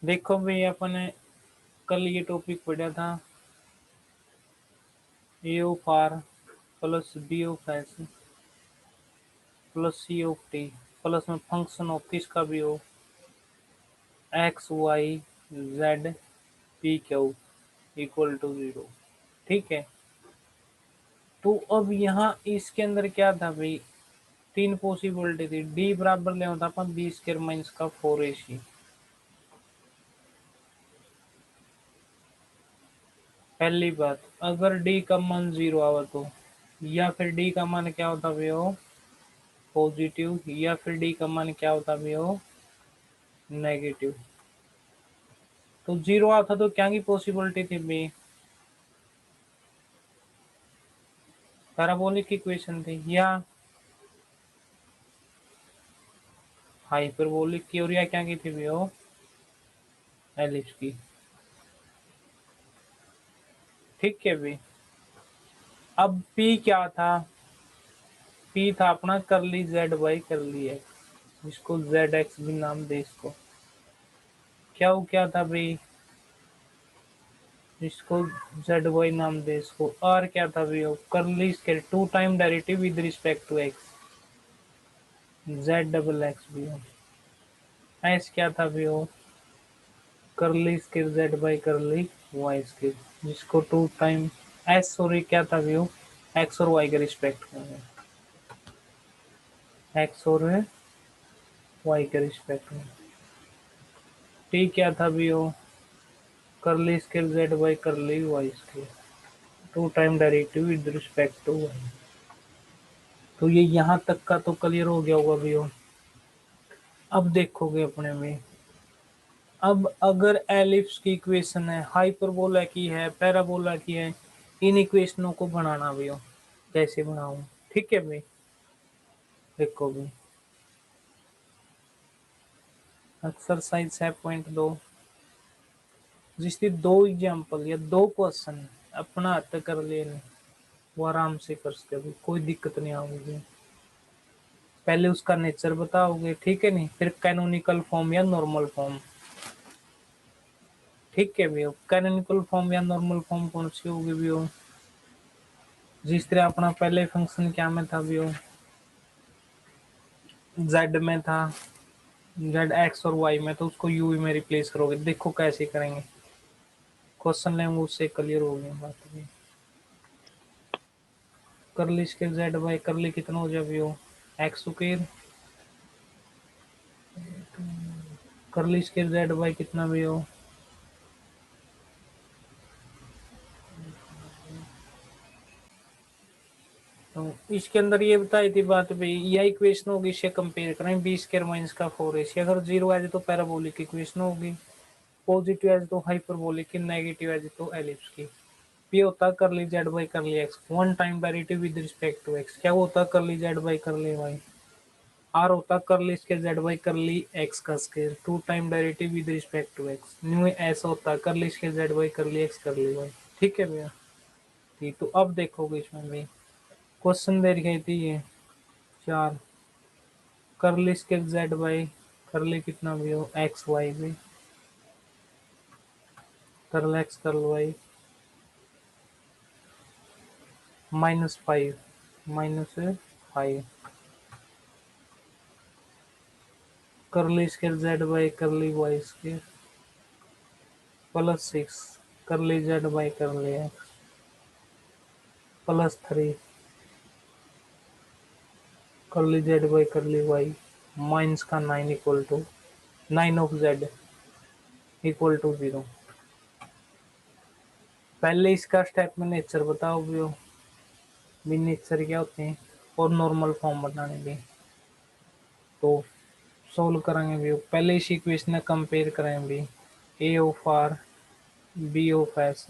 देखो भाई अपन ने कल ये टॉपिक पढ़ा था A of R plus B of S plus C of T plus में फंक्शन ऑफ किसका भी हो X Y Z P Q equal to 0। ठीक है। तो अब यहाँ इसके अंदर क्या था भाई, तीन पॉसिबिलिटी थी। डी बराबर ले होता अपन बी स्क्वायर माइनस का 4ac। पहली बात, अगर डी का मान 0 आवा तो, या फिर डी का मान क्या होता भी हो पॉजिटिव, या फिर डी का मान क्या होता भी हो नेगेटिव। तो 0 आता तो क्या की पॉसिबिलिटी थी बी, पैराबोलिक इक्वेशन थी, या हाइपरबोलिक की, और या क्या की थी भी हो एलिप्स की। ठीक है भी। अब पी क्या था, पी था अपना curly Z by curly x, जिसको जेड एक्स भी नाम दे इसको। क्या था भाई, जिसको जेड वाई नाम दे इसको। आर क्या था भी हो curly scale two time derivative with respect to x, z double x भी हो। एस क्या था भी हो curly scale z by curly y scale, जिसको टू टाइम एस सॉरी क्या था भी हो एक्स और वाई के रिस्पेक्ट में, एक्स और वाई के रिस्पेक्ट में। टी क्या था भी हो curly scale z by curly y scale, two time derivative with respect to y. तो ये यहाँ तक का तो क्लियर हो गया होगा भी हो। अब देखोगे अपने में, अब अगर एलिप्स की इक्वेशन है, हाइपरबोला की है, पैराबोला की है, इन इक्वेशनों को बनाना भी हो, कैसे बनाऊं। ठीक है भाई। देखो भी एक्सरसाइज है पॉइंट 2, जिसकी दो एग्जांपल या दो क्वेश्चन अपना हाथ कर लेने, वो आराम से कर सके, कोई दिक्कत नहीं आएगी। पहले उसका नेचर बताओगे, ठीक है, नहीं फिर कैनोनिकल फॉर्म या नॉर्मल फॉर्म। ठीक है भैया, कैनोनिकल फॉर्म या नॉर्मल फॉर्म कौन सी होगी भैया, जिस तरह अपना पहले फंक्शन क्या में था भैया, जेड में था, जेड एक्स और वाई में, तो उसको यू में रिप्लेस करोगे। देखो कैसे करेंगे, क्वेश्चन लैंग्वेज से क्लियर हो गई बात भी। करली स्केल जेड बाई करली कितना हो जाए भैया एक्स स्क्वायर, करली स्केल जेड बाई कितना भी हो तो इसके अंदर ये बताई थी बात भाई, यह इक्वेशन होगी, इससे कंपेयर करें बी स्क्वायर माइनस का 4ac। अगर 0 है तो पैराबोलिक इक्वेशन होगी, पॉजिटिव है तो हाइपरबोलिक की, नेगेटिव है तो एलिप्स की। पी होता curly Z by curly X, one time derivative with respect to X. क्या होता curly Z by curly Y. R होता curly square Z by curly X का square, two time derivative with respect to X. New S होता curly square Z by curly x curly Y. ठीक है भैया। ठीक, तो अब देखोगे इसमें भी क्वेश्चन दे रखी थी ये 4, curly square Z by curly कितना भी हो एक्स वाई भी, करल एक्स करल Y -5 -5, curly square Z by curly y square +6, curly Z by curly x +3, curly Z by curly y minus का 9 equal to 9 of z equal to 0। पहले इसका step में नेचर बताओ भी नेचर क्या होते हैं, और नॉर्मल फॉर्म बनाने भी। तो सोल्व करेंगे भी, पहले इस इक्वेशन में कंपेयर करें भी, A of R B of S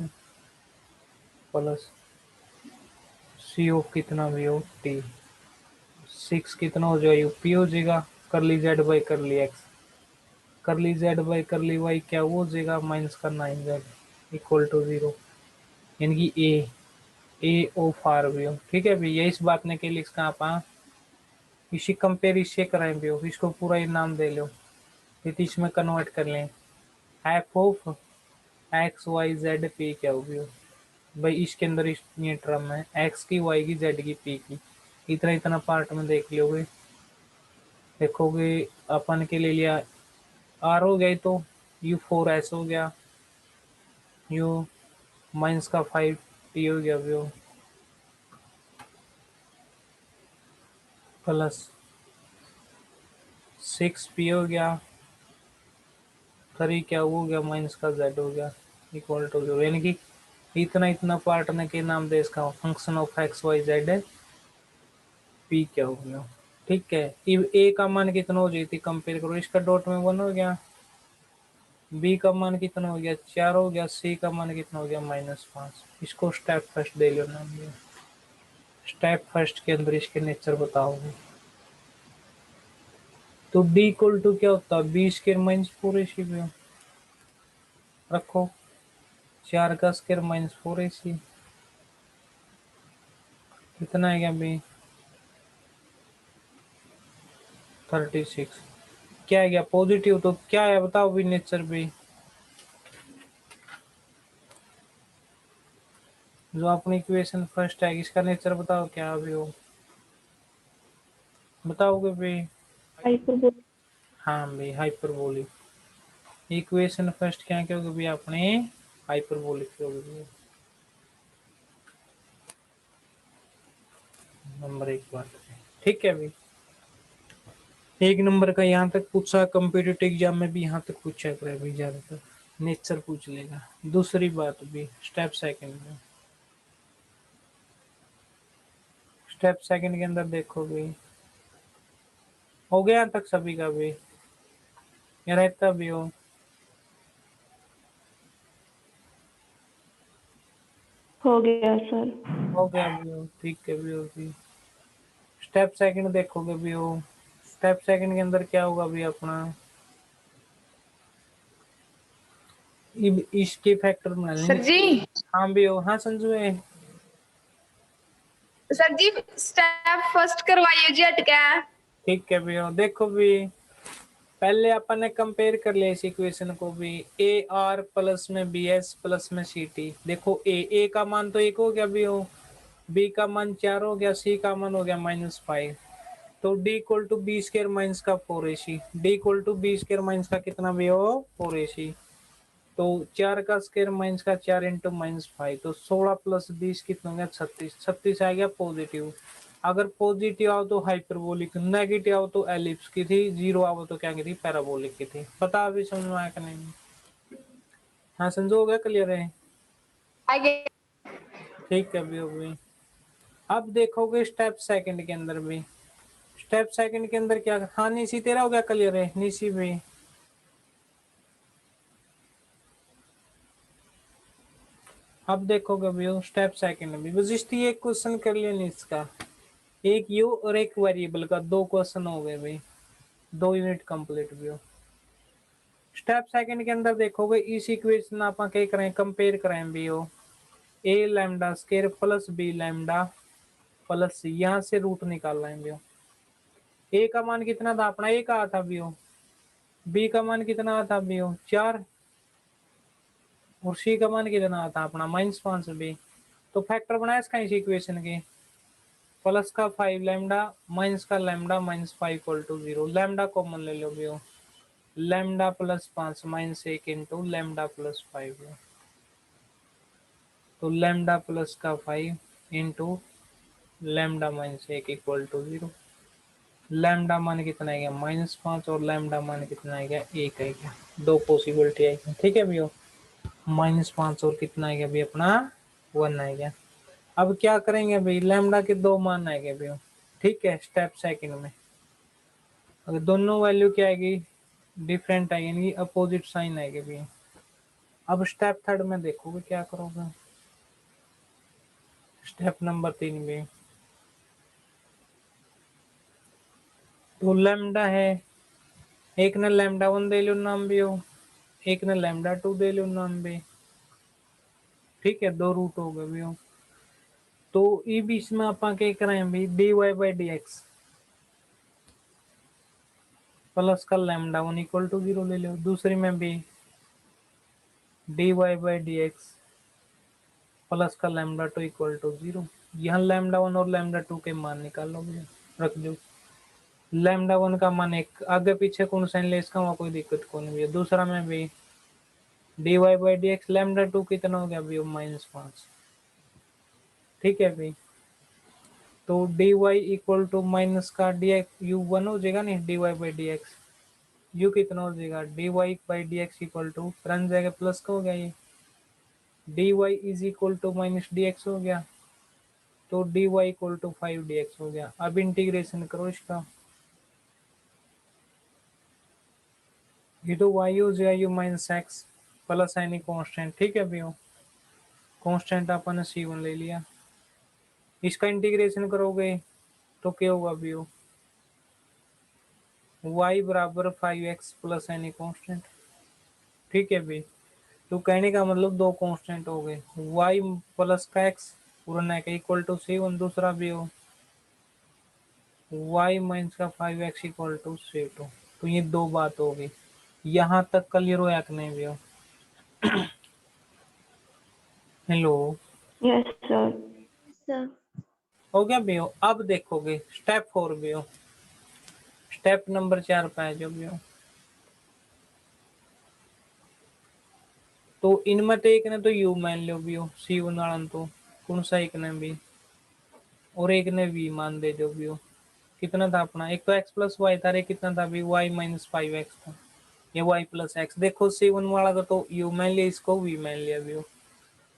plus C of कितना भी हो टी, 6 कितना हो जाएगा पी हो जाएगा curly Z by curly x, curly Z by curly y क्या वो हो जाएगा माइनस का 9z इक्वल टू 0। यानी कि ए ऑफ आर भी हो। ठीक है भैया, इस बात ने के लिए इसका आप इसी कंपेयर इससे कराएं भी हो, इसको पूरा ही नाम दे लो, फिर इसमें कन्वर्ट कर लें f of x Y Z p क्या होगी भाई, इसके अंदर ये टर्म है एक्स की, वाई की, जेड की, पी की, इतना इतना पार्ट में देख लोगे, देखोगे अपन के ले लिया आर हो गया, तो यू फोर एस हो गया, यू माइनस का फाइव टी हो गया, व्यू प्लस सिक्स पी हो गया, थ्री क्या हो गया माइनस का जेड हो गया, इक्वल टू जीरो, यानी कि इतना इतना पार्ट ने के नाम दे इसका function of x Y Z p क्या हो गया। ठीक है, ए का मान कितना हो जाती कंपेयर करो, इसका डॉट में वन हो गया, बी का मान कितना हो गया चार हो गया, सी का मान कितना हो गया -5। इसको स्टेप फर्स्ट दे लेना, स्टेप फर्स्ट के अंदर इसके नेचर बताओगे। तो डी इक्वल टू क्या होता है, b square minus four ac रखो, 4 का स्क्र -4 AC कितना है क्या बी 36, क्या है क्या पॉजिटिव, तो क्या है बताओ भी नेचर भी, जो अपनी इक्वेशन फर्स्ट है इसका नेचर बताओ क्या अभी हो, बताओगे भी। हाइपरबोलिक। हाँ भाई हाइपरबोलिक, इक्वेशन फर्स्ट क्या क्या होगी भी अपने हाइपरबोलिक होगी। नंबर एक बात, ठीक है भाई, एक नंबर का यहाँ तक पूछा, कम्पिटिटिव एग्जाम में भी यहाँ तक पूछा करे भाई, ज्यादातर नेचर पूछ लेगा। दूसरी बात भी स्टेप सेकंड में, स्टेप सेकंड के अंदर देखो भाई, हो गया यहाँ तक सभी का भी, या रहता भी हो गया सर। हो गया भी हो, ठीक है भी हो भी। स्टेप सेकंड देखोगे भी हो, स्टेप सेकंड के अंदर क्या होगा भी अपना, इसके फैक्टर बना लेंगे। सर जी, हाँ भी हो, हाँ संजू है, सर जी स्टेप फर्स्ट करवाइए जी हटके। ठीक है भी हो। देखो भी पहले अपन ने कंपेयर कर लिया इस इक्वेशन को भी, ए आर प्लस में बी एस प्लस में सी टी, देखो ए का मान तो एक हो गया भी हो, बी का मान 4 हो गया, सी का मान हो गया -5, तो d equal to b square minus का 4AC, d equal to b square minus का कितना भी हो 4AC, तो 4 का स्क्र माइनस का 4 इंटू -5, तो 16 प्लस 20 कितना हो गया 36, 36 आ गया पॉजिटिव। अगर पॉजिटिव आओ तो हाइपरबोलिक, नेगेटिव आओ तो एलिप्स की थी, जीरो आओ तो क्या की थी पैराबोलिक की थी। पता अभी समझ में आया कि नहीं? हाँ समझो, हो गया क्लियर है, आगे ठीक है अभी हो गई। अब देखोगे स्टेप सेकंड के अंदर भी, स्टेप सेकंड के अंदर क्या, हाँ निशी तेरा हो गया क्लियर है, निशी भी अब देखोगे भी स्टेप सेकंड में बस इसकी एक क्वेश्चन कर लिया नहीं, इसका एक यू और एक वेरिएबल का दो क्वेश्चन हो गए भाई, 2 यूनिट कंप्लीट भी हो। स्टेप सेकंड के अंदर देखोगे इस इक्वेशन आप क्या करें, कंपेयर करें भी हो, A lambda square plus B lambda plus यहाँ से रूट निकाल रहे हैं भी हो, ए का मान कितना था अपना, ए का आता भी हो, बी का मान कितना आता भी हो 4, और सी का मान कितना आता अपना -5 बी, तो फैक्टर बनाया इसका इस इक्वेशन के, प्लस का 5 लैम्डा माइनस का lambda -5 equal to 0, lambda common ले लो भी हो, लैम्डा +5 -1 इंटू लैम्डा +5, तो लैम्डा प्लस का 5 into lambda -1 equal to 0, lambda मान कितना है -5 और लैम्डा मान कितना है 1 है क्या, दो पॉसिबिलिटी है, ठीक है भैया, -5 और कितना है भी अपना 1 है क्या। अब क्या करेंगे भाई, लैम्डा के दो मान आएंगे भैया, ठीक है स्टेप सेकंड में, अगर दोनों वैल्यू क्या आएगी डिफरेंट आएगी, यानी अपोजिट साइन आएगी भैया। अब स्टेप थर्ड में देखोगे क्या करोगे, स्टेप नंबर 3 में, तो लैम्डा है, एक ने λ1 दे लो नाम भी हो, एक ने λ2 दे लो नाम भी, ठीक है दो रूट हो गए भी हो, तो ई बीच में आप क्या करें भी dy/dx प्लस का λ1 इक्वल टू 0 ले लो, दूसरी में भी dy by d x plus का लैम्डा टू इक्वल टू 0। यहाँ लैम्डा 1 और लैम्डा 2 के मान निकालो भैया, रख दो। लैम्डा 1 का मान 1, आगे पीछे कौन साइन ले इसका वहाँ कोई दिक्कत कौन है भैया। दूसरा में भी dy by d x lambda 2 कितना हो गया भैया, -5। ठीक है भाई, तो dy इक्वल टू माइनस का डी एक्स यू 1 हो जाएगा नहीं, dy by d x u कितना हो जाएगा, dy by d x equal to रन जाएगा प्लस का हो गया, ये dy is equal to minus d x हो गया, तो dy इक्वल टू 5dx हो गया। अब इंटीग्रेशन करो इसका, ये तो y हो जाएगा you minus x plus any constant. ठीक है भैया, कांस्टेंट अपन ने c1 ले लिया, इसका इंटीग्रेशन करोगे तो क्या होगा भैया, y बराबर 5x प्लस एनी कांस्टेंट। ठीक है भाई, तो कहने का मतलब दो कांस्टेंट हो गए, y प्लस का x पूरा का इक्वल टू c1, दूसरा भी हो y माइनस का 5x इक्वल टू c2। तो ये दो बात हो गई, यहाँ तक क्लियर हो या कि नहीं भैया। Hello, yes sir. सर हो गया भैया। अब देखोगे स्टेप 4 भैया, स्टेप नंबर 4 पे आ जाओ भैया। तो इनमें तो एक ने तो यू मान लो भैया, c1 वाला तो कौन सा एक ने भी, और एक ने v मान दे जो भैया। कितना था अपना, एक तो x प्लस वाई था, एक कितना था भी y माइनस 5x था, ये y प्लस एक्स। देखो c1 वाला का तो u मान लिया, इसको v मान लिया भैया।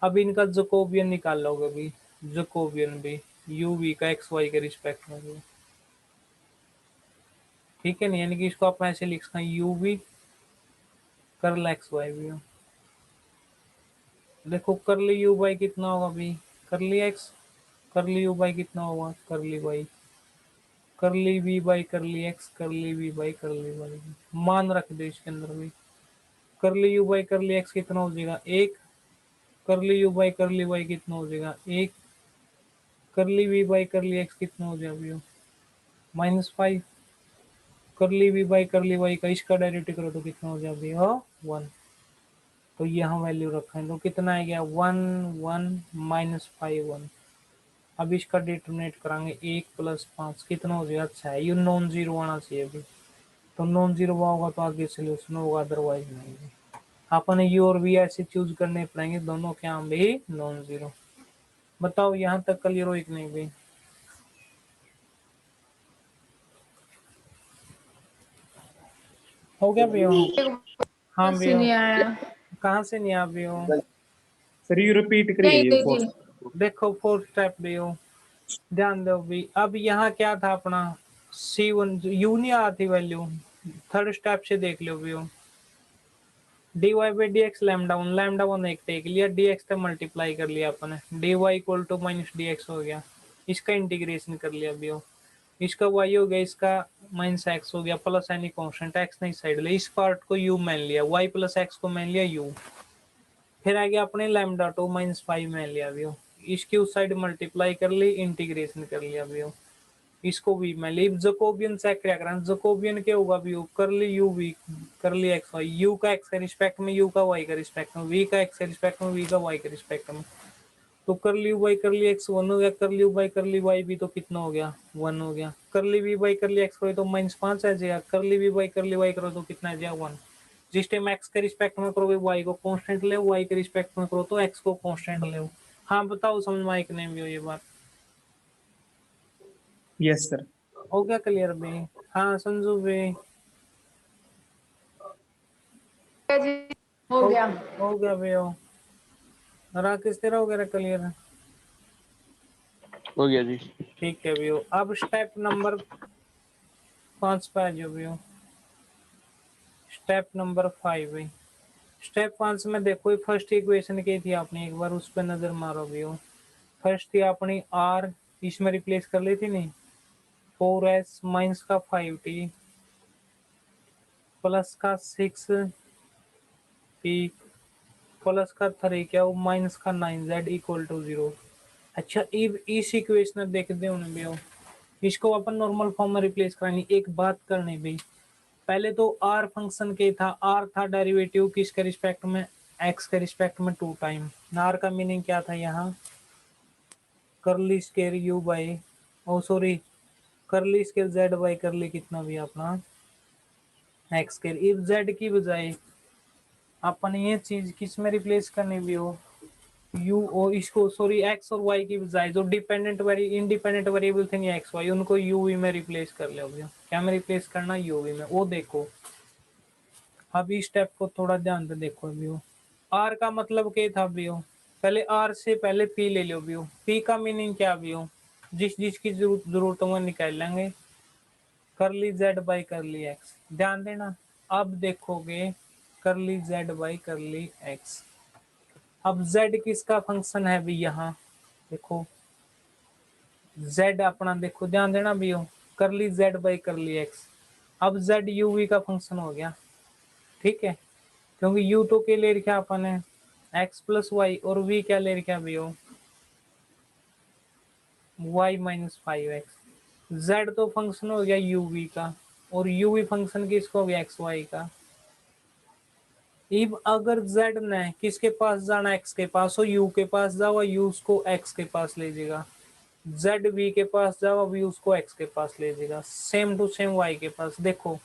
अब इनका जकोबियन निकाल लोगे भी, जकोबियन भी u v का x y के रिस्पेक्ट में भी। ठीक है नहीं, यानी कि इसको आप ऐसे लिख सकते हैं u v curl x y भी। देखो करली u बाई कितना होगा भी, करली x, करली u बाई कितना होगा, करली y, करली v बाई करली x, करली v बाई करली y। मान रख दो इसके अंदर भी, करली u बाई करली x कितना हो जाएगा 1, करली u बाई करली y कितना हो जाएगा 1, करली v बाई करली x कितना हो जाएगा -5, करली v बाई करली y का इसका डायरेक्ट करो तो कितना हो जाएगा 1। तो यहाँ वैल्यू रखें तो कितना आ गया 1 1 -5 1। अब इसका डिटरमिनेट कराएंगे 1 + 5 कितना हो जाएगा 6। ये नॉन जीरो आना चाहिए अभी, तो नॉन जीरो होगा तो आगे सोल्यूशन होगा, अदरवाइज नहीं। अपन यू और वी ऐसे चूज करने पड़ेंगे, दोनों क्या भी नॉन जीरो। बताओ यहाँ तक क्लियर हो कि नहीं भाई। हो गया भैया। हाँ से नहीं भैया, आया। कहाँ से नहीं आप भैया। सर यू रिपीट नहीं करिए देखिए, देखो फोर्थ स्टेप भैया, ध्यान दो भी। अब यहाँ क्या था अपना C1 यू नहीं आती वैल्यू, थर्ड स्टेप से देख लो भैया। dy by d x lambda one एक टेक लिया, dx से मल्टीप्लाई कर लिया अपन ने, dy equal to minus d x हो गया। इसका इंटीग्रेशन कर लिया भैया, इसका y हो गया, इसका माइनस एक्स हो गया, प्लस एनी कांस्टेंट एक्स नहीं साइड ले, इस पार्ट को u मान लिया, y प्लस एक्स को मान लिया u। फिर आ गया अपने लैम्डा टू -5 मान लिया भैया, इसकी उस साइड मल्टीप्लाई कर ली, इंटीग्रेशन कर लिया भैया, इसको भी मैं लीव जकोबियन चेक क्या करें, जकोबियन क्या होगा भी करली यू वी करली एक्स वाई, यू का एक्स के रिस्पेक्ट में, यू का वाई के रिस्पेक्ट में, वी का एक्स के रिस्पेक्ट में, वी का वाई के रिस्पेक्ट में। तो करली यू बाई करली एक्स 1 हो गया, करली यू बाई करली वाई भी तो कितना हो गया 1 हो गया। करली वी बाई करली एक्स करो तो -5 आ जाएगा, करली वी बाई करली वाई करो तो कितना आ जाएगा 1। जिस टाइम एक्स के रिस्पेक्ट में करोगे वाई को कांस्टेंट ले, वाई के रिस्पेक्ट में करो तो एक्स को कांस्टेंट ले। हाँ बताओ समझ में आई कि नहीं भी हो ये बात। Yes sir. हो गया क्लियर भी। हाँ संजू भी जी हो गया। हो गया भैया। राकेश तेरा हो गया क्लियर। हो गया जी। ठीक है भैया, अब स्टेप नंबर 5 पे आ जाओ भैया, स्टेप नंबर 5 है। स्टेप 5 में देखो फर्स्ट इक्वेशन की थी आपने, एक बार उस पर नजर मारो भैया। फर्स्ट थी अपनी आर, इसमें रिप्लेस कर ली थी नहीं, 4s माइनस का 5t प्लस का 6p प्लस का 3 क्या वो माइनस का 9z इक्वल टू 0। अच्छा इस इक्वेशन देखते हो भैया, इसको अपन नॉर्मल फॉर्म में रिप्लेस करानी। एक बात करनी भाई, पहले तो आर फंक्शन के था, आर था डेरिवेटिव किसके रिस्पेक्ट में, एक्स के रिस्पेक्ट में 2 टाइम। आर का मीनिंग क्या था यहाँ, curly square u by, oh sorry, curly square Z by curly कितना भी अपना एक्स स्केयर। इफ जेड की बजाय अपन ये चीज किस में रिप्लेस करनी भी हो, यू और इसको सॉरी एक्स और वाई की बजाय जो डिपेंडेंट इंडिपेंडेंट वेरिएबल थे नहीं एक्स वाई, उनको यू वी में रिप्लेस कर लो। क्या में रिप्लेस करना, यू वी में। वो देखो अभी स्टेप को थोड़ा ध्यान से देखो अभी। आर का मतलब क्या था अभी, पहले आर से पहले पी ले लो भी। पी का मीनिंग क्या भी हो, जिस जिसकी जरूरत में निकाल लेंगे। करली जेड बाई करली एक्स, ध्यान देना। अब देखोगे करली जेड बाई करली एक्स। अब z किसका फंक्शन है भी, यहाँ देखो z अपना, देखो ध्यान देना भी हो, करली z बाई करली x। अब z u v का फंक्शन हो गया, ठीक है, क्योंकि u तो के ले रखा अपन है x प्लस वाई, और v क्या ले रखा भी हो, y माइनस 5x। z तो फंक्शन हो गया u v का, और u v फंक्शन किसका हो गया, x y का। इब अगर z ने किसके पास जाना, x के पास, हो u के पास जाओ, u उसको x के पास ले जाएगा। z v के पास जाओ, v उसको x के पास ले जाएगा। सेम टू सेम y के पास। देखो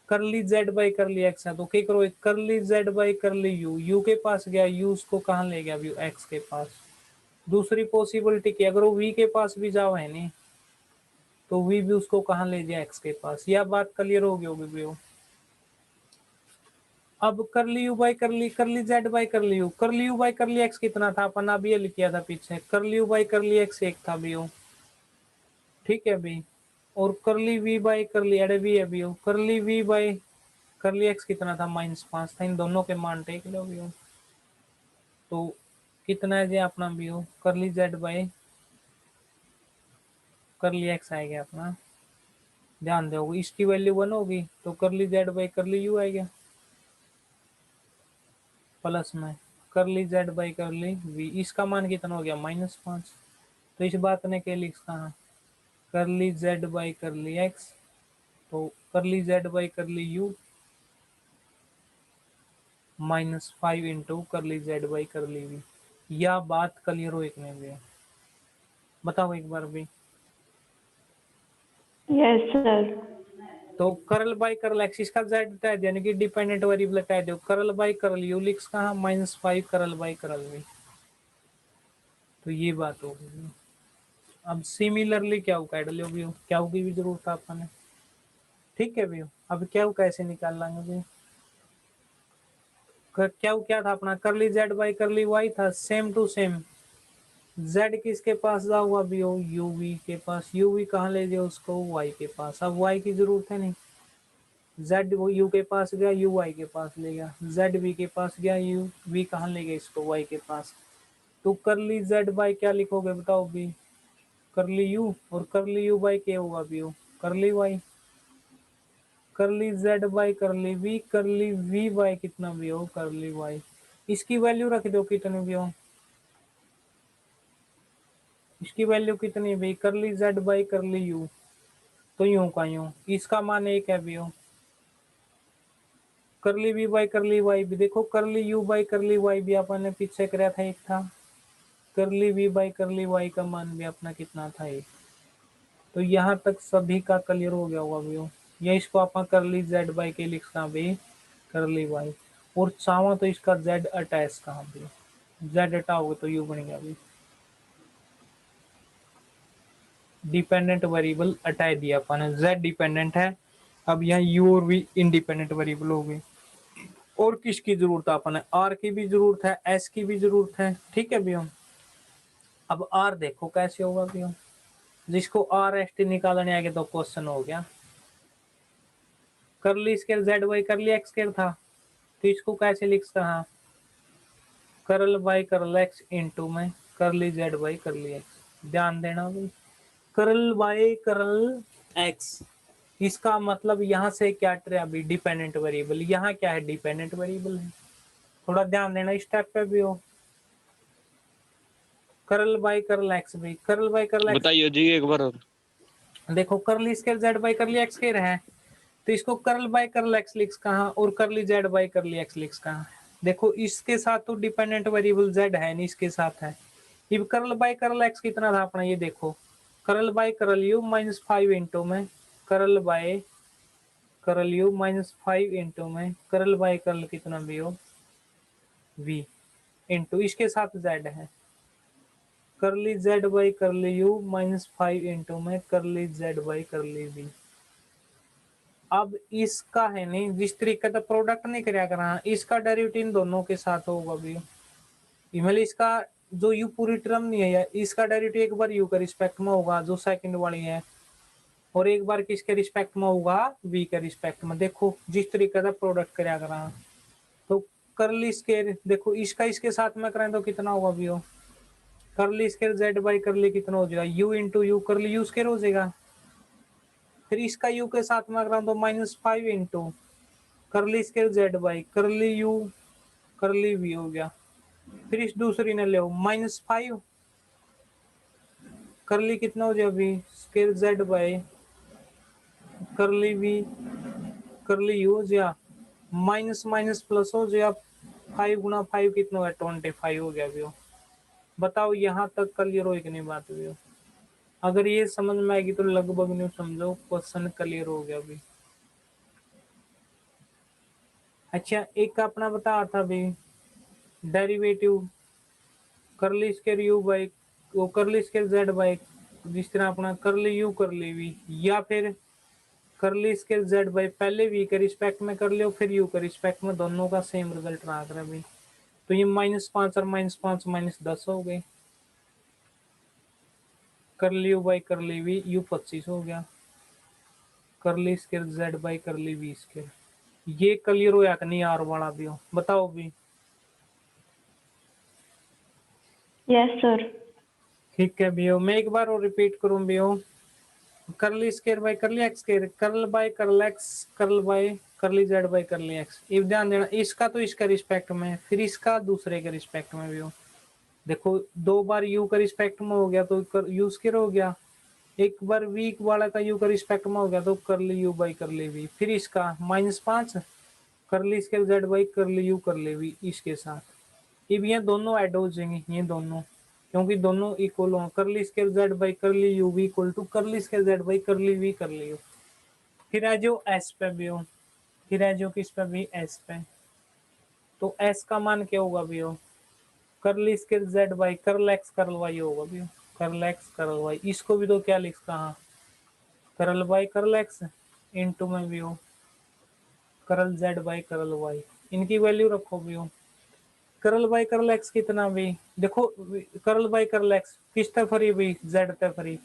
करली z बाई करली x है, तो क्या करो, करली z बाई करली u के पास गया, u उसको कहाँ ले गया, v x के पास। दूसरी पॉसिबिलिटी की, अगर वो v के पास भी जाओ है नहीं, तो v भी उसको कहाँ ले जाए, x के पास। यह बात क्लियर होगी भी। अब करली यू बाई करली Z by curly you by curly x कितना था, अपन अभी ये लिख किया था पीछे। करली यू बाई करली एक्स एक था भी, ठीक है भी। और करली वी बाई करली एड भी है भी, करली वी बाई करली एक्स कितना था, -5 था। इन दोनों के मान टेक लो भी, तो कितना है जी अपना भी, करली जेड बाई करली एक्स आएगा अपना। ध्यान दो इसकी वैल्यू 1 होगी, तो curly Z by curly you आएगा, प्लस में curly Z by curly we. इसका मान कितना हो गया, -5। तो इस बात ने क्या लिख कहा, करली जेड बाई करली एक्स, तो curly Z by curly u -5 into curly Z by curly v. यह बात क्लियर हो एक में भी, बताओ एक बार भी। Yes sir. तो करल बाई करल एक्स, इसका जेड हटा दिया, यानी कि डिपेंडेंट वेरिएबल हटा दो। करल बाई करल यू लिख कहा, -5 करल बाई करल वी। तो ये बात होगी। अब सिमिलरली क्या काट लो भी, क्या की भी जरूरत है अपन, ठीक है भी। अब क्या कैसे निकाल लेंगे भी, क्या था अपना, curly Z by curly y था, सेम टू सेम। जेड किसके पास जा हुआ भी हो, यू वी के पास। यू वी कहाँ ले जाओ उसको, वाई के पास। अब वाई की जरूरत है नहीं, जेड वो यू के पास गया, यू वाई के पास ले गया। जेड वी के पास गया, यू वी कहाँ ले गया इसको, वाई के पास। तो करली जेड बाई क्या लिखोगे बताओ भी, करली यू, और करली यू बाई क्या होगा भी, curly y. Curly Z by curly v by कितना भी हो, करली वाई। इसकी वैल्यू रख दो कितनी भी हो, इसकी वैल्यू कितनी भी, करली जेड बाई करली यू, तो यूं का यूं। इसका मान एक है भी हो, करली वी बाई करली वाई भी। देखो करली यू बाई करली वाई भी अपन ने पीछे कराया था, एक था। करली वी बाई करली वाई का मान भी अपना कितना था, एक। तो यहाँ तक सभी का क्लियर हो गया होगा भी। या इसको अपन करली जेड बाई के लिखना भी करली वाई, और चावा तो इसका जेड अटैच कहाँ भी, जेड हटाओगे तो यू बन गया भी। डिपेंडेंट वेरिएबल हटा दिया अपन, जेड डिपेंडेंट है। अब यहाँ यू और वी इंडिपेंडेंट वेरिएबल हो गए। और किसकी जरूरत है अपन, आर की भी जरूरत है, एस की भी जरूरत है, ठीक है भैया। अब आर देखो कैसे होगा भैया, जिसको आर एस टी निकालने आएगा तो क्वेश्चन हो गया। करली square Z by curly x square था, तो इसको कैसे लिख सकता, करल बाई करल एक्स इंटू में curly Z by curly x. ध्यान देना भाई, करल बाई करल एक्स, इसका मतलब यहाँ से क्या ट्रे अभी डिपेंडेंट वेरिएबल, यहाँ क्या है डिपेंडेंट वेरिएबल है। थोड़ा ध्यान देना इस स्टेप पे भी हो। करल बाई करल एक्स भी, करल बाई करल एक्स बताइए जी एक बार और। देखो करली square Z by curly x square है, तो इसको करल बाई करल एक्स लिख कहाँ, और करली जेड बाई करली एक्स लिख कहाँ। देखो इसके साथ तो डिपेंडेंट वेरिएबल z है नहीं, इसके साथ है। अब कर्ल बाय कर्ल x कितना था अपना, ये देखो curl by curl u minus 5 into में curl by curl u minus 5 into में कर्ल बाय कर्ल कितना भी हो v इंटू इसके साथ z है करली z बाई करली u माइनस 5 इंटू में करली z बाई करली v। अब इसका है नहीं, जिस तरीके का प्रोडक्ट नहीं कराया करा, इसका डेरिवेटिव इन दोनों के साथ होगा भी। मतलब इसका जो u पूरी टर्म नहीं है, इसका डेरिवेटिव एक बार u के रिस्पेक्ट में होगा जो सेकंड वाली है, और एक बार किसके रिस्पेक्ट में होगा v के रिस्पेक्ट में। देखो जिस तरीके का प्रोडक्ट कराया करा, तो करली स्केयर देखो इसका इसके साथ में कराएं तो कितना होगा भी हो, curly square z by curly कितना हो जाएगा u इंटू यू, करली u स्केयर हो जाएगा। फिर इसका u के साथ में अगर तो minus 5 into curly square z by करली u करली v हो गया। फिर इस दूसरी ने ले माइनस 5 करली कितना हो जाएगा v स्केयर z बाई करली v करली u हो जाएगा, माइनस माइनस प्लस हो जाएगा, 5 गुना 5 कितना है 25 हो गया भी हो। बताओ यहाँ तक क्लियर हो कि नहीं बात भी हो। अगर ये समझ में आएगी तो लगभग नहीं समझो क्वेश्चन क्लियर हो गया भी। अच्छा एक अपना बता था भी डेरिवेटिव करली स्केयर u बाई वो करली स्केयर z बाई जिस तरह अपना करली u करली v, या फिर करली स्केयर z बाई पहले v के रिस्पेक्ट में कर लो फिर u के रिस्पेक्ट में, दोनों का सेम रिजल्ट रहा कर अभी। तो ये -5 और -5 -10 हो गए, करली u बाई करली v u 25 हो गया, करली स्केयर z बाई करली v स्केयर। ये क्लियर हो या नहीं आर वाला भी हो, बताओ भी। Yes sir. ठीक है भी हो, मैं एक बार और रिपीट करूं भी हो, curly square by curly x square curl by curl x curl by curly Z by curly x. ये ध्यान देना इसका तो इसका रिस्पेक्ट में, फिर इसका दूसरे के रिस्पेक्ट में भी हो। देखो दो बार यू का रिस्पेक्ट में हो गया तो यू स्केयर हो गया, एक बार वी वाला का यू का रिस्पेक्ट में हो गया तो करली यू बाई करली वी। फिर इसका -5 curly square Z by curly you curly we इसके साथ। अब ये दोनों ऐड हो जाएंगे, ये दोनों क्योंकि दोनों इक्वल हो, curly square Z by curly U V equal to curly square Z by curly we curly U. फिर आ जो एस पे भी हो, फिर आ जो किस पे भी एस पे, तो एस का मान क्या होगा भी हो, करली स्केयर जेड बाई करल एक्स करल वाई होगा भी हो, करल एक्स करल वाई। इसको भी तो क्या लिख कहा करल बाई करल एक्स इनटू में भी हो करल जेड बाई करल वाई, इनकी वैल्यू रखो भी हो। करल बाय करल एक्स कितना भी देखो, करल बाय करल एक्स किस तरह फ्री भी जेड तक फ्री,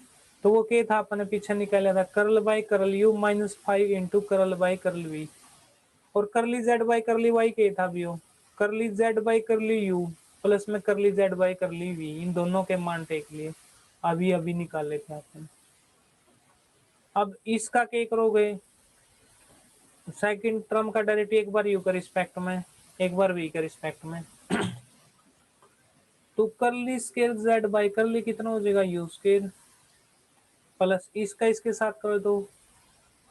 तो वो क्या था अपने पीछे निकाला था करल बाय करल यू -5 इंटू करल बाय करल वी, और करली जेड बाय करली वाई क्या था भी हो curly Z by curly U plus में curly Z by curly V, इन दोनों के मान टेक लिए अभी अभी निकाले थे आपने। अब इसका क्या करोगे, सेकंड टर्म का डेरिवेटिव एक बार यू के रिस्पेक्ट में एक बार वी के रिस्पेक्ट में, तो curly square Z by curly कितना हो जाएगा यू स्केयर प्लस इसका इसके साथ करो तो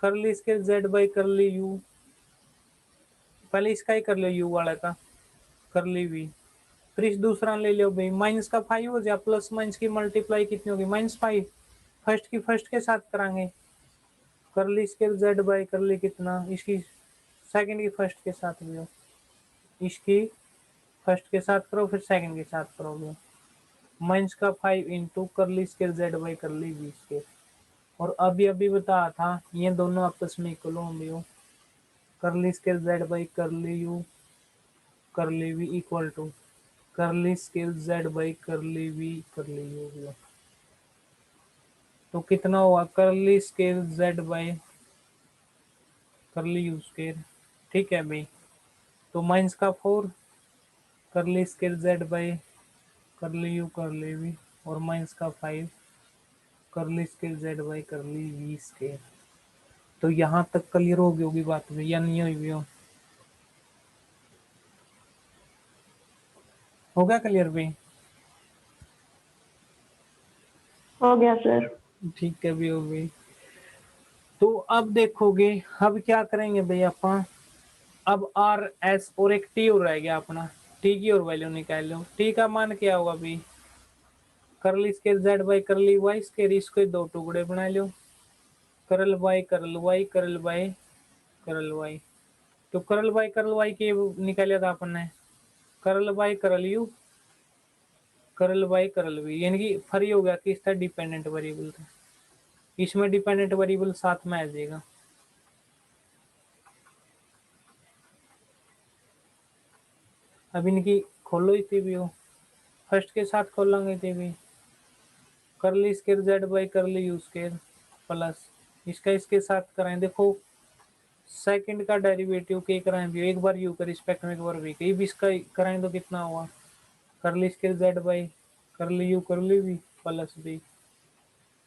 curly square Z by curly you, पहले इसका ही कर लो यू वाला का करली वी, फिर इस दूसरा ले लो भाई माइनस का 5 हो जाए, प्लस माइनस की मल्टीप्लाई कितनी होगी -5, फर्स्ट की फर्स्ट के साथ कराएंगे करली स्केयर जेड बाई करली कितना इसकी सेकंड की फर्स्ट के साथ भी हो, इसकी फर्स्ट के साथ करो फिर सेकंड के साथ करोगे, माइनस का 5 into curly square Z by curly we square. और अभी अभी बताया था ये दोनों आपस में इक्वल होंगे हो, curly square Z by curly you curly v equal to curly square Z by curly we curly u हो। तो कितना हुआ curly square Z by curly you square, ठीक है भाई, तो माइनस का 4 curly square Z by curly you curly v और माइनस का 5 curly square Z by curly we square. तो यहाँ तक क्लियर हो गई होगी बात में या नहीं हुई हो, होगा क्लियर भी। हो गया सर। ठीक है भी होगी। तो अब देखोगे अब क्या करेंगे भाई अपन, अब आर एस और एक टी और रह गया अपना, टी की और वैल्यू निकाल लो। टी का मान क्या होगा अभी, curly square Z by curly y square, इसके दो टुकड़े बना लो, करल वाई करल वाई करल वाई करल वाई। तो करल वाई के निकाला था अपन ने, करल वाई करल यू करल वाई करल वी, यानी कि फ्री हो गया कि इसका डिपेंडेंट वेरिएबल था, इसमें डिपेंडेंट वेरिएबल साथ में आ जाएगा। अब इनकी खोलो इतनी भी हो, फर्स्ट के साथ खोलेंगे इतनी भी, करली square Z by curly you square plus इसका इसके साथ कराएं। देखो सेकंड का डेरिवेटिव के कराएं भी, एक बार यू के रिस्पेक्ट में एक बार वी के, भी इसका कराएं तो कितना हुआ, curly square Z by curly you curly V plus B,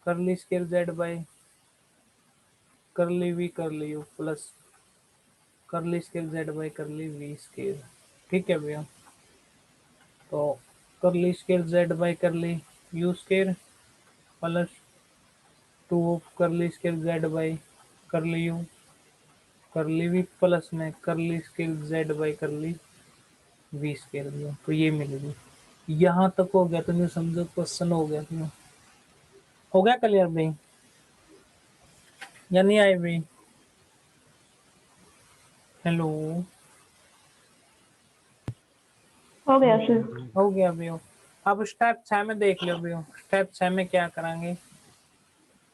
curly square Z by curly we curly U plus curly square Z by curly we square. ठीक है भैया, तो curly square Z by curly you square plus 2 of curly square Z by curly you curly V plus में curly square Z by curly we square दिया, तो ये मिलेगी। यहाँ तक हो गया, तुम्हें समझो क्वेश्चन हो गया तुम्हें, हो गया क्लियर भाई या नहीं आए भाई? हेलो, हो गया सर। हो गया भैया। अब स्टेप 6 में देख लो भैया, स्टेप 6 में क्या कराएंगे,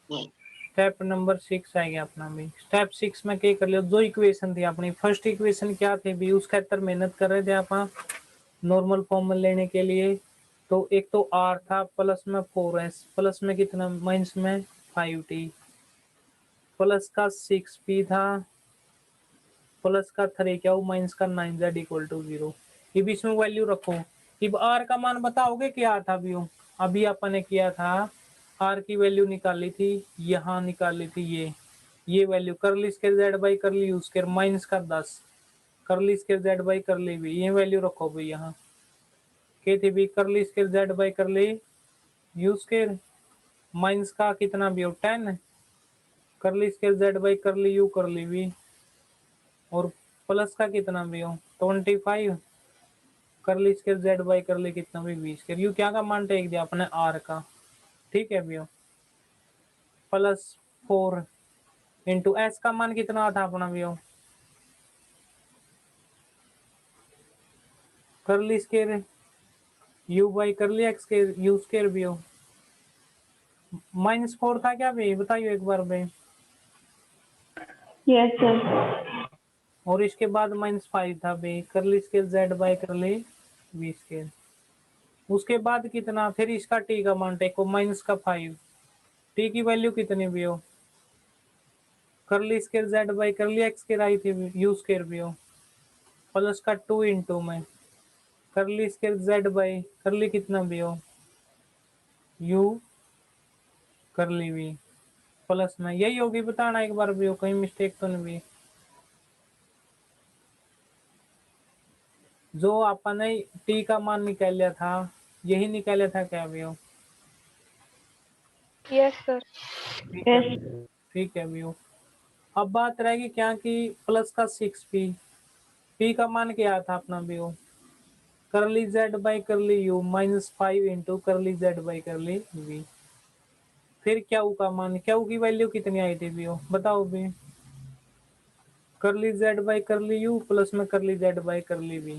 स्टेप नंबर 6 आ गया अपना भी। स्टेप 6 में क्या कर लियो, जो इक्वेशन थी अपनी, फर्स्ट इक्वेशन क्या थी भी, उसके अंदर मेहनत कर रहे थे आप नॉर्मल फॉर्म लेने के लिए। तो एक तो आर था प्लस में 4s प्लस में कितना माइनस में 5t प्लस का 6p था प्लस का 3 क्या हो माइनस का 9z इक्वल टू 0। ये बीच में वैल्यू रखो। अब आर का मान बताओगे क्या था अभी? अभी अपन ने किया था, आर की वैल्यू निकाली थी, यहाँ निकाली थी ये वैल्यू, करली square Z by curly you square minus का 10 करली स्केयर जेड बाई करली भी, ये वैल्यू रखो भाई यहाँ के थी भी, करली square Z by curly you square minus का कितना भी हो 10 करली square Z by curly you करली भी, और प्लस का कितना भी हो 25 करली स्केयर जेड बाई करली कितना भी 20 स्केयर, यू क्या का मान टेक दिया अपने आर का। ठीक है भैया, प्लस 4 इंटू एस का मान कितना था अपना भैया, करली square u by curly x के यू स्केयर भी हो -4 था क्या भाई, बताइए एक बार भाई। Yes sir. और इसके बाद -5 था भाई, curly square Z by curly we square. उसके बाद कितना, फिर इसका टी का मान टेको माइनस का 5, टी की वैल्यू कितनी भी हो, curly square Z by curly x square आई थी यू स्केयर भी हो प्लस का 2 इंटू में curly square Z by curly कितना भी हो यू करली वी प्लस में, यही होगी, बताना एक बार भी हो, कहीं मिस्टेक तो नहीं भी। जो अपन ने टी का मान निकाल लिया था, यही निकाला था क्या भी हो? Yes sir. यस। ठीक है भी हो। अब बात रहेगी क्या कि प्लस का 6p, पी का मान क्या था अपना भी हो, curly Z by curly u -5 into curly Z by curly v. फिर क्या का मान, क्या की वैल्यू कितनी आई थी भी हो बताओ भी, करली Z by curly U plus में curly Z by curly we,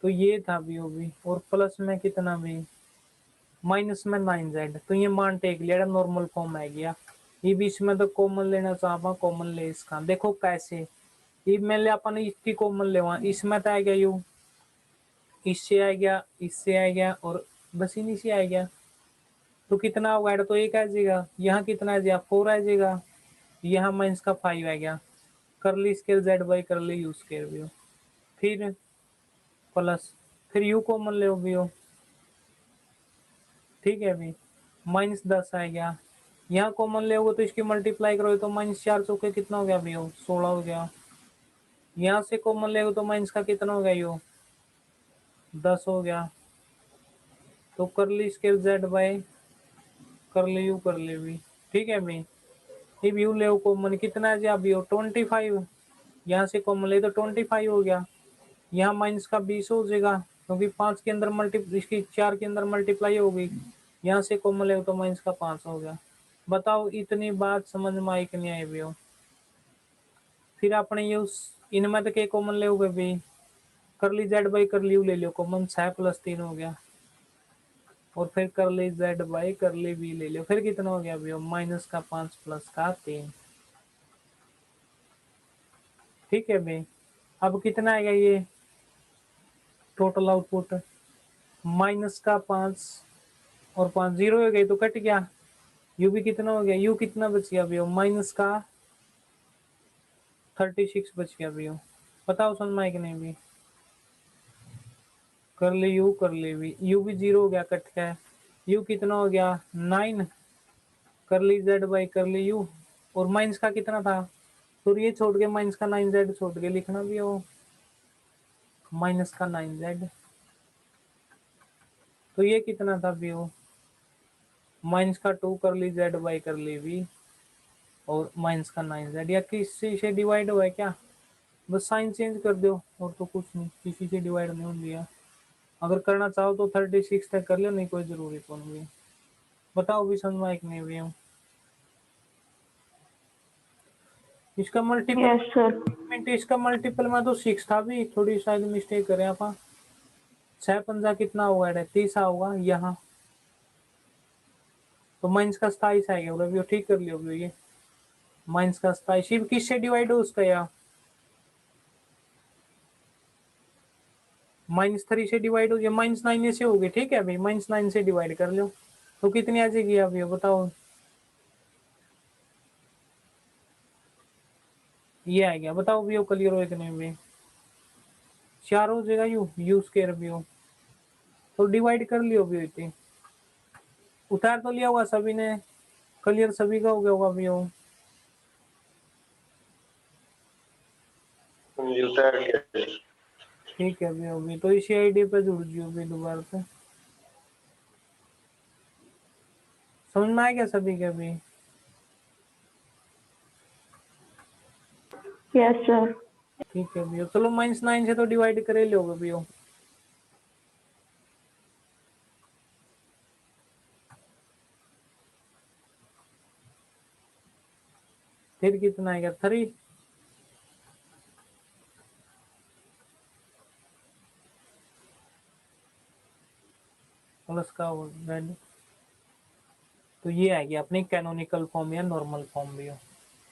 तो ये था भी हो भी, और प्लस में कितना भी माइनस में 9z, तो ये मान टेक लिया नॉर्मल फॉर्म आ गया। ये बीच में तो कॉमन लेना चाहता, कॉमन ले इसका, देखो कैसे, ये मैं ले अपन इसकी कॉमन ले, इसमें तो आ गया यू, इससे आ गया, इससे आ गया, और बस इन्हीं से आ गया, तो कितना होगा, तो एक आ जाएगा, यहाँ कितना आ जाएगा 4 आ जाएगा, यहाँ माइनस का 5 आ गया, करली square Z by curly you square भी हो, फिर प्लस, फिर यू कॉमन ले भी हो। ठीक है अभी -10 आ गया, यहाँ कॉमन ले तो इसकी मल्टीप्लाई करो तो -4 चौके कितना हो गया अभी हो 16 हो गया, यहाँ से कॉमन ले तो माइनस का कितना हो गया यो 10 हो गया, तो curly square Z by curly you curly we. ठीक है अभी, ये व्यू ले कॉमन कितना है अभी हो 25, यहाँ से कॉमन ले तो 25 हो गया। यहाँ माइनस का 20 हो जाएगा क्योंकि 5 के अंदर इसकी 4 के अंदर मल्टीप्लाई हो गई। यहाँ से कॉमन ले तो माइनस का 5 हो गया। बताओ इतनी बात समझ में आई कि नहीं आई भी हो। फिर आपने ये उस इनमें तो के कॉमन ले हुए भी, करली जेड बाई करली यू ले लो कॉमन, 6 + 3 हो गया। और फिर करली जेड बाई करली वी ले लो, फिर कितना हो गया भैया, माइनस का 5 प्लस का 3। ठीक है भाई, अब कितना आएगा ये टोटल आउटपुट, माइनस का 5 और 5 जीरो हो गई तो कट गया। यू भी कितना हो गया, यू कितना बच गया भैया, माइनस का 36 बच गया भैया। बताओ समझ में कि नहीं भी। कर ली वी, यू भी जीरो हो गया कट गया। यू कितना हो गया 9, कर ली जेड बाई कर ली यू, और माइनस का कितना था, तो ये छोड़ के माइनस का 9z छोड़ के लिखना भी हो, माइनस का 9z। तो ये कितना था भी हो, माइनस का 2 कर ली जेड बाई कर ली वी, और माइनस का 9z। या किसी से डिवाइड हुआ है क्या, बस साइन चेंज कर दो और तो कुछ नहीं, किसी से डिवाइड नहीं हो गया। अगर करना चाहो तो 36 तक कर लो, नहीं कोई जरूरी कौन भी। बताओ भी समझ में आए कि नहीं भी। इसका मल्टीपल, यस सर। इसका मल्टीपल में तो 6 था भी, थोड़ी शायद मिस्टेक करें आप। 6 पंजा कितना होगा, 30 होगा यहाँ, तो माइनस का 27 आएगा। बोला ठीक कर लियो ये, माइनस का 27 किससे डिवाइड हो उसका, या -3 से डिवाइड हो गया, -9 से हो गई। ठीक है भाई, -9 से डिवाइड कर लो तो कितनी आ जाएगी अभी बताओ। ये आ गया, बताओ भी क्लियर हो इतने में 4 हो जाएगा। यू स्केयर भी हो तो डिवाइड कर लियो भी इतनी, उतार तो लिया होगा सभी ने, क्लियर सभी का हो गया होगा भी हो। ठीक है अभी तो इसी आईडी पे जुड़ जियो भी दोबारा से। समझ में आ गया सभी के अभी। Yes sir. ठीक है भैया, चलो -9 से तो डिवाइड करे लोगे भैया। फिर कितना आएगा 3, प्लस का Z। तो ये आएगी अपनी कैनोनिकल फॉर्म या नॉर्मल फॉर्म भी हो।